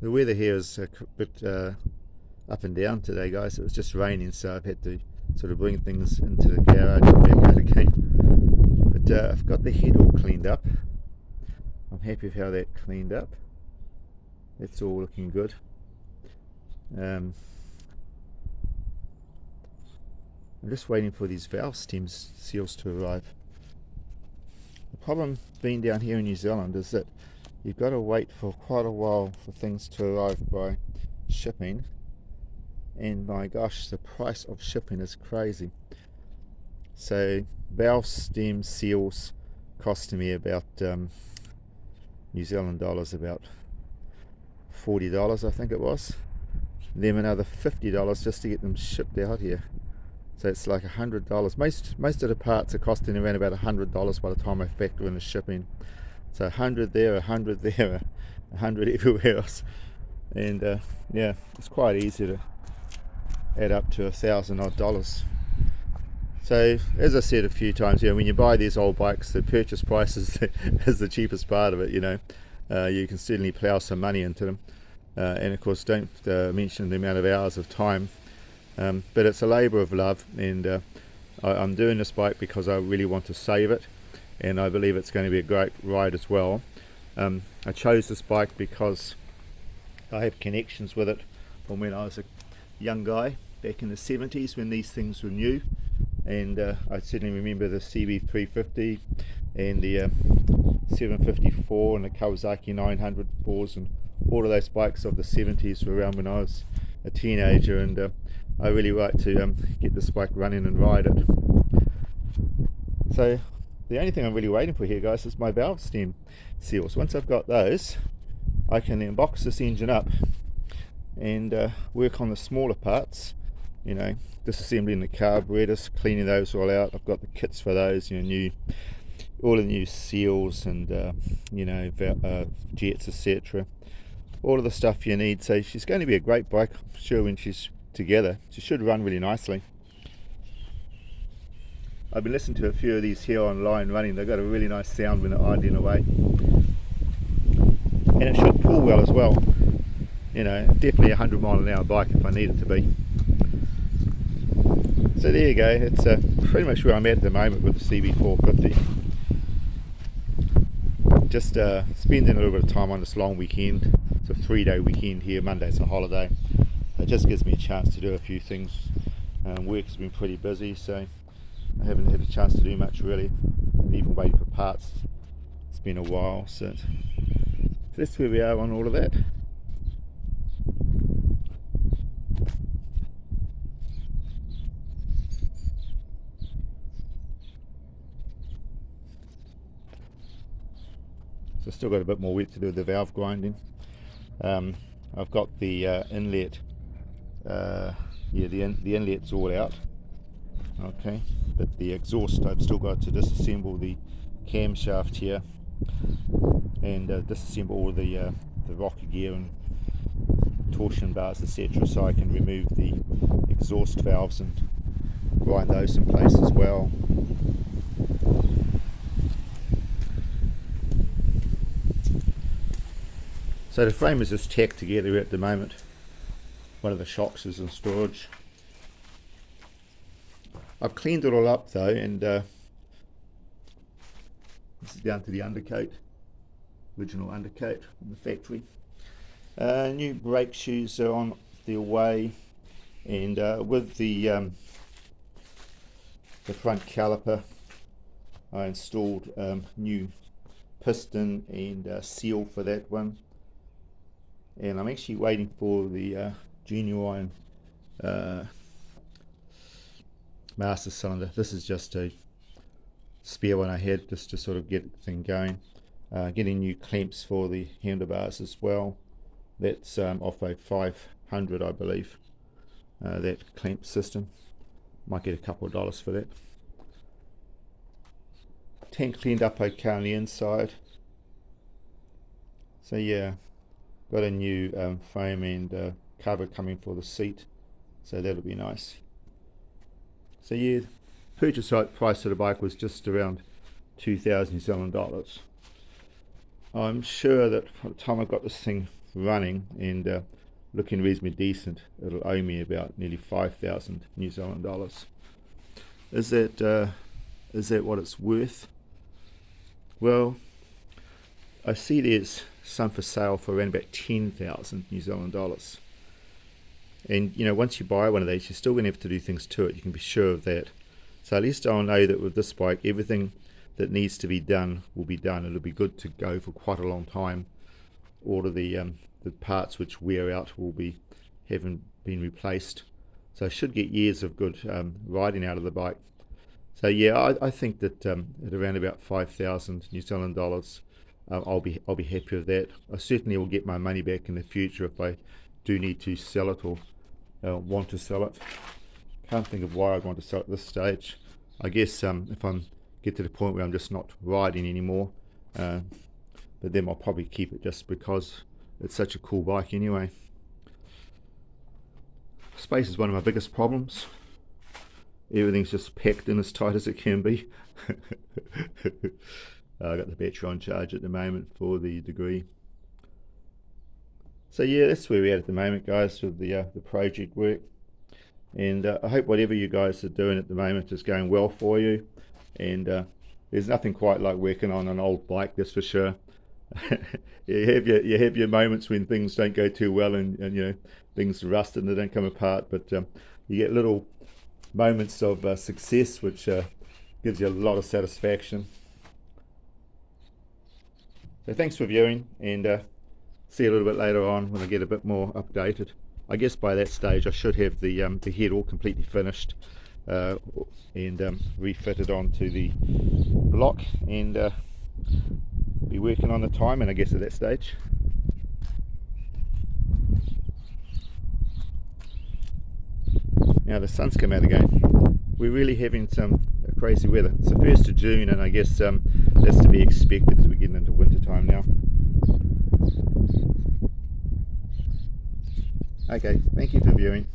The weather here is a bit up and down today, guys. It was just raining, so I've had to sort of bring things into the garage and back out again. But I've got the head all cleaned up. I'm happy with how that cleaned up. That's all looking good. I'm just waiting for these valve stem seals to arrive. The problem being down here in New Zealand is that you've got to wait for quite a while for things to arrive by shipping, and my gosh, the price of shipping is crazy. So valve stem seals cost me about New Zealand dollars, about $40 I think it was, then another $50 just to get them shipped out here. So it's like $100. Most of the parts are costing around about $100 by the time I factor in the shipping. So 100 there, 100 there, 100 everywhere else. And yeah, it's quite easy to add up to $1,000 odd. So as I said a few times, when you buy these old bikes, the purchase price is the cheapest part of it. You can certainly plow some money into them, and of course don't mention the amount of hours of time. But it's a labour of love, and I'm doing this bike because I really want to save it, and I believe it's going to be a great ride as well. I chose this bike because I have connections with it from when I was a young guy back in the 70s when these things were new, and I certainly remember the CB450 and the 754 and the Kawasaki 900 and all of those bikes of the 70s were around when I was a teenager, and I really like to get this bike running and ride it. So the only thing I'm really waiting for here, guys, is my valve stem seals. Once I've got those, I can then box this engine up and work on the smaller parts, disassembling the carburetors, cleaning those all out. I've got the kits for those, all the new seals and jets, etc. All of the stuff you need. So she's going to be a great bike, I'm sure, when she's together. She should run really nicely. I've been listening to a few of these here online running. They've got a really nice sound when they're idling away, and it should pull well as well. Definitely a 100-mile-an-hour bike if I need it to be. So there you go. It's pretty much where I'm at the moment with the CB450. Just spending a little bit of time on this long weekend. It's a 3-day weekend here. Monday's a holiday. It just gives me a chance to do a few things. Work has been pretty busy, so I haven't had a chance to do much really, and even waiting for parts. It's been a while, so that's where we are on all of that. So still got a bit more work to do with the valve grinding. I've got the inlet. The inlet's all out, okay, but the exhaust I've still got to disassemble the camshaft here and disassemble all the rocker gear and torsion bars, etc., so I can remove the exhaust valves and grind those in place as well. So the frame is just tacked together at the moment. One of the shocks is in storage. I've cleaned it all up though, and this is down to the undercoat, original undercoat from the factory. New brake shoes are on their way, and with the front caliper, I installed new piston and seal for that one, and I'm actually waiting for the genuine master cylinder. This is just a spare one I had just to sort of get the thing going. Getting new clamps for the handlebars as well. That's off a 500, I believe, that clamp system. Might get a couple of dollars for that. Tank cleaned up okay on the inside. So yeah, got a new frame and cover coming for the seat, so that'll be nice. So yeah, purchase price of the bike was just around 2,000 New Zealand dollars. I'm sure that by the time I got this thing running and looking reasonably decent, it'll owe me about nearly 5,000 New Zealand dollars. Is that what it's worth? Well, I see there's some for sale for around about 10,000 New Zealand dollars. And once you buy one of these, you're still going to have to do things to it. You can be sure of that. So at least I'll know that with this bike, everything that needs to be done will be done. It'll be good to go for quite a long time. All of the parts which wear out haven't been replaced. So I should get years of good riding out of the bike. So yeah, I think that at around about 5,000 New Zealand dollars, I'll be happy with that. I certainly will get my money back in the future if I do need to sell it or want to sell it. Can't think of why I'd want to sell it at this stage. I guess if I get to the point where I'm just not riding anymore, but then I'll probably keep it just because it's such a cool bike anyway. Space is one of my biggest problems. Everything's just packed in as tight as it can be. I've got the battery on charge at the moment for the degree. So yeah, that's where we're at the moment, guys, with the project work. And I hope whatever you guys are doing at the moment is going well for you. And there's nothing quite like working on an old bike, that's for sure. you have your moments when things don't go too well and things rust and they don't come apart, but you get little moments of success which gives you a lot of satisfaction. So thanks for viewing, and see you a little bit later on when I get a bit more updated. I guess by that stage I should have the head all completely finished and refitted onto the block, and be working on the timing, I guess, at that stage. Now the sun's come out again. We're really having some crazy weather. It's the 1st of June, and I guess that's to be expected as we're getting into winter time now. Okay, thank you for viewing.